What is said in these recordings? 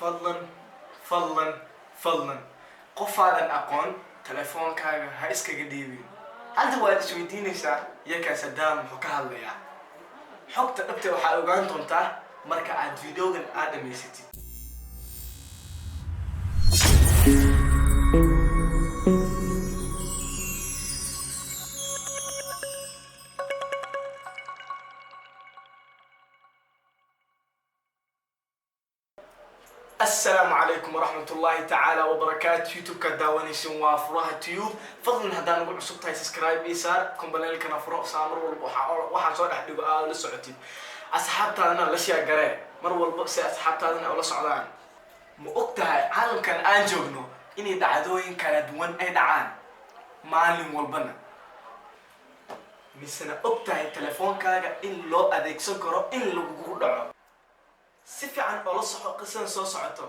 fadlan qof aadan aqoon telefoonkaaga ha iskaga dhiibin. Hadda waad isweydiinaysaa yakaa Saddam muxuu ka hadlayaa. Xogta dhabta waxaa ogaan doontaa marka aad videogan aad dhamaysatid. السلام عليكم ورحمة الله تعالى وبركاته. يوتيوب كداوانيسن وافراها تيوب. فضلا هدان نقول عصبتها سبسكرايب إيسار كمبلين لكنا فروق سامر وحان صور أحدقوا لسعوتي أصحابتها أنا لشياء قرأ مر والبقس أصحابتها أنا ولا سعودان مؤقتها عالم كان أنجوغنو إني دعدوين كان دوان أي دعان معلم والبنا من سنة أقتها التلفون كاغا إن لو أديك سكرو إن لو قردعو si fiican oo la soco qisan soo socoto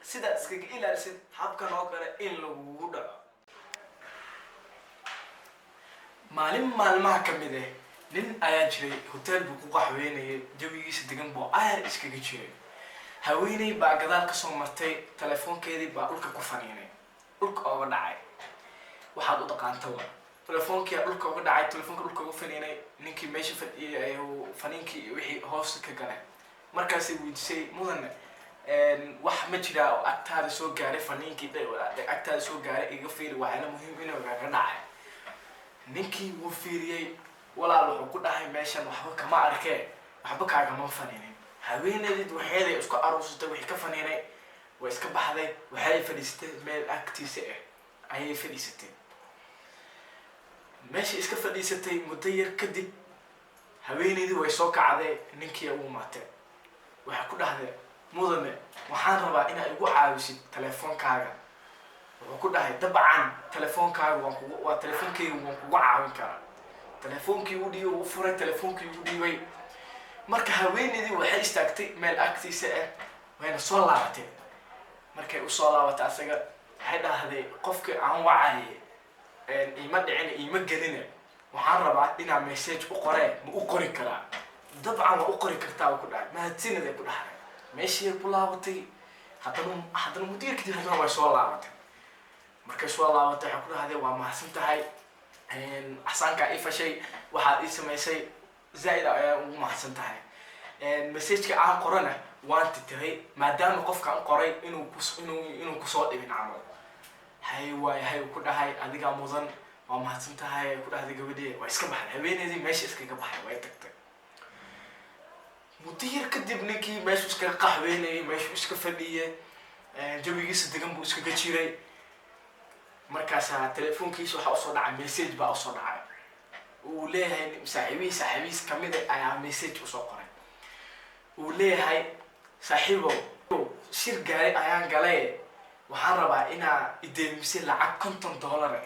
sida iskaga ilaalisid habkan oo kale in lagu dhaco. maalmaha kamid ah nin ayaa jiray hotel buu ku qaxweynayay jawigiisa degan buu ayar iskaga jiray. haweeney baa gadaal ka soo martay telefoonkeedii baa dhulka ku faniinay dhulka uga dhacay. waxaad u dhaqaantay telefoonka dhulka uga dhacay telefoonka dhulka uga faniinay ninkii meesha fadhiyay ayuu faniinkii wixii hoos ka galay. markaasay weydiisay mudane wax ma jira oo agtaada soo gaaray faniinkii agtaada soo gaaray iga fiiri waxaana muhiim inuu kaga dhacay. ninkii wuu fiiriyay walaal wuxuu ku dhahay meeshan waxba kama arkee waxba kaagama faniinin. haweeneydid waxeeday isku aruusatay wixii ka faniinay way iska baxday waxay fadhiisatay meel agtiisa ah ayay fadhiisatay. meeshii iska fadhiisatay muddo yar kadib haweeneydii way soo kacday ninkii uu maatay. waxaa ku dhahday mudane waxaan rabaa inaad igu caawisid telefoonkaaga. wuxuu ku dhahay dabcan telefoonkaaga waa telefoonkayga waan kugu caawin karaa. telefoonkii u dhiibay uu furay telefoonkii u dhiibay. marka haweeneydii waxay istaagtay meel agtiisa ah wayna soo laabatay. markay u soo laabatay asaga waxay dhahday qofkii aan wacayay ima dhicin ima gelin waxaan rabaa inaan message u qoree ma u qori karaa. dabcan waa u qori kartaa ku dhahay mahadsanid ay ku dhahay. meeshii ku laabatay haddana muddo yar kadib haddana way soo laabatay. markay soo laabatay waxay ku dhahday waa mahadsan tahay axsaankaa ii fashay waxaad ii samaysay zaa'id ayaa ugu mahadsan tahay. messageka aan qorana waan titiray maadaama qofka aan qoray inuu kusoo dhibin camal. hay ku dhahay adigaa mudan waa mahadsan tahay ku dhahday gabadhii waa iska baxday. haweeneydii meesha iskaga baxay way tagtay. muddo yar kadib ninkii meeshuu iskaga qaxweynayay meeshuu iska fadhiyay jawigiisa degan buu iskaga jiray. markaasaa telefoonkiisa waxaa usoo dhacay message baa usoo dhacay. uu leeyahay saaxiibihiis kamid ayaa message usoo qoray. uu leeyahay saaxiibow shir gaari ayaan galay waxaan rabaa inaa ideemisay lacag $50.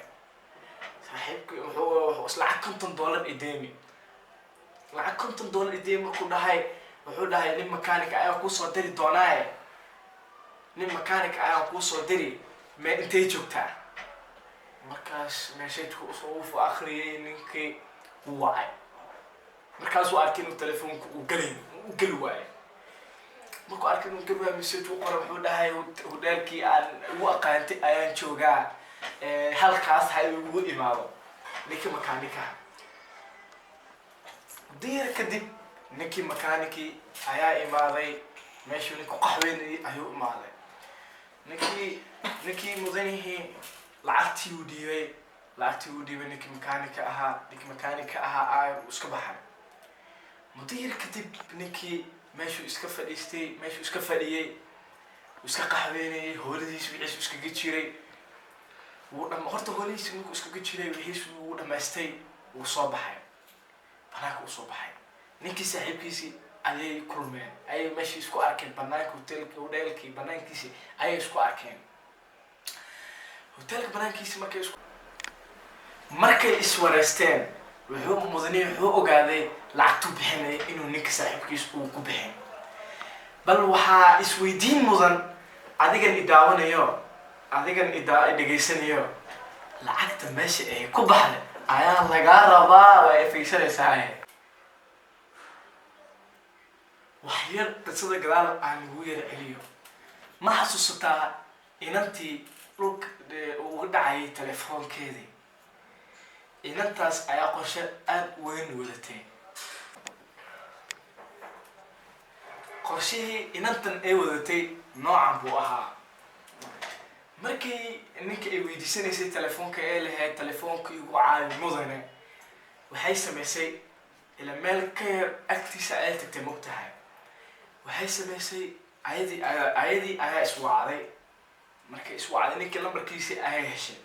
saaxiibkii wuxuu lacag $50 ideemi. lacag $50 ideemi markuu dhahay wuxuu dhahay nin mechanic ayaa kuu soo diri doonaaye nin mechanic ayaa kuu soo diri meel intay joogtaa. markaas message-ku uu akhriyay ninkii wuu wacay. markaasuu arkay inuu telefoonku uu geli waayo. markuu arkay inuu geli waayo message uu qoray wuxuu dhahay hoteelkii aan ugu aqaantay ayaan joogaa halkaas ha igu imaado ninkii mechanic ah. diir kadib ninkii mechanic ayaa imaaday meeshuu ninku qaxweynayay ayuu imaaday. ninkii mudanihii lacagtii uu dhiibay ninkii mechanic ahaa ayuu iska baxay. muddo yar kadib ninkii meeshuu iska fadhiyay iska qaxweynayay howladiisa wixiisu iskaga jiray. horta howladiisa ninkuu iskaga jiray wixiisu wuu dhamaystay wuu soo baxay banaanka u soo baxay. ninkii saaxiibkiisii ayay kulmeen ayay meeshii isku arkeen banaanka hoteelkii banaankiisii ayay isku arkeen. hoteelka banaankiisii markay iswareysteen wuxuu ogaaday lacagtuu bixinaya inuu ninka saaxiibkiis uu ku bixin. bal waxaa isweydiin mudan adigan idhageysanayo lacagta meesha ay ku baxday ayaa lagaa rabaa way fiirsanaysaa. wax yar qisada gadaal aan ugu yar celiyo. ma xasuusataa inantii dhulka uga dhacayay telefoonkeedii? inantaas ayaa qorshe aad weyn wadatay. qorshihii inantan ay wadatay noocan buu ahaa. markii ninka ay weydiisanaysay telefoonka ee lahayd telefoonka igu caawi mudane, waxay samaysay ila meel ka yar agtiisa ay tagtay mogtahay. waxay samaysay ayadii ayaa iswacday. markay iswacday ninkii lambarkiisii ayay heshay.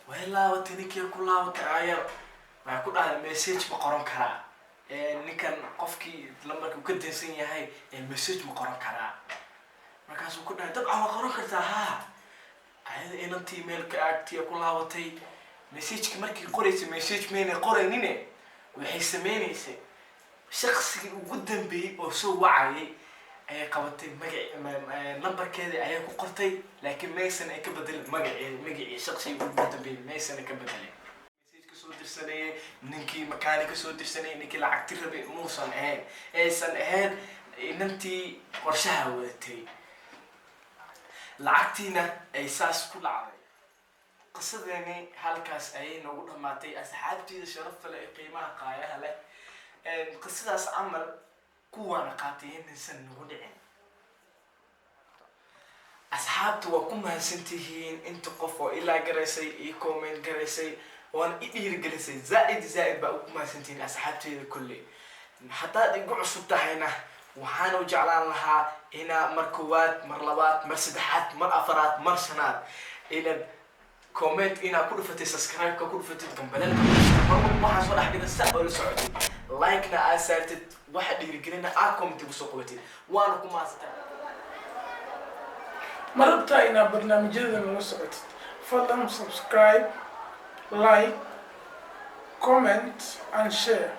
way laabatay ninkii ku laabatay ayar waxay ku dhahday message ma qoran karaa. ninkan qofkii lambarka uu ka dansan yahay message ma qoran karaa. markaasuu ku dhahay dabcan waa qoran kartaa haa. ayada inantii meelka agtiya ku laabatay. messageki markii qoraysay message mayna qoraynine waxay sameynaysay shaqsigii ugu dambeeyey oo soo wacayay ayay qabatay lambarkeedii ayay ku qortay, laakiin maysan ay ka bedelin magacii shaqsigii ugu dambeeyey maysan ka bedelin. message soo dirsanayay ninkii makaaniga soo dirsanayay ninkii lacagti rabay muusan ahayn, aysan ahayn inantii qorshaha wadatay. lacagtiina ay saas ku dhacday. qisadeeni halkaas ayay noogu dhamaatay asxaabtiida sharafta leh ee qiimaha qaayaha leh. qisadaas camal kuwaana qaatay inaysan nagu dhicin. asxaabta waa ku mahadsantihiin inta qof oo ilaa garaysay ii comment garaysay waan i dhiirigelisay. zaaid baa ugu mahadsantihiin asxaabteeda kulley. haddaad igu cusub tahayna waxaan u jeclaan lahaa inaa mar koowaad, mar labaad, mar saddexaad, mar afaraad, mar shanaad inaad comment inaa ku dhufatay, subscribe-ka ku dhufatay, gambalelka marwalba waxaan soo dhex dhiga saa oo la socotid, like-na aad saartid, waxa dhiirigelina aad comment ugu soo qabatid. waana ku mahadsantahay. ma rabtaa inaad barnaamijyada nala socotid, fadlan subscribe, like, comment and share.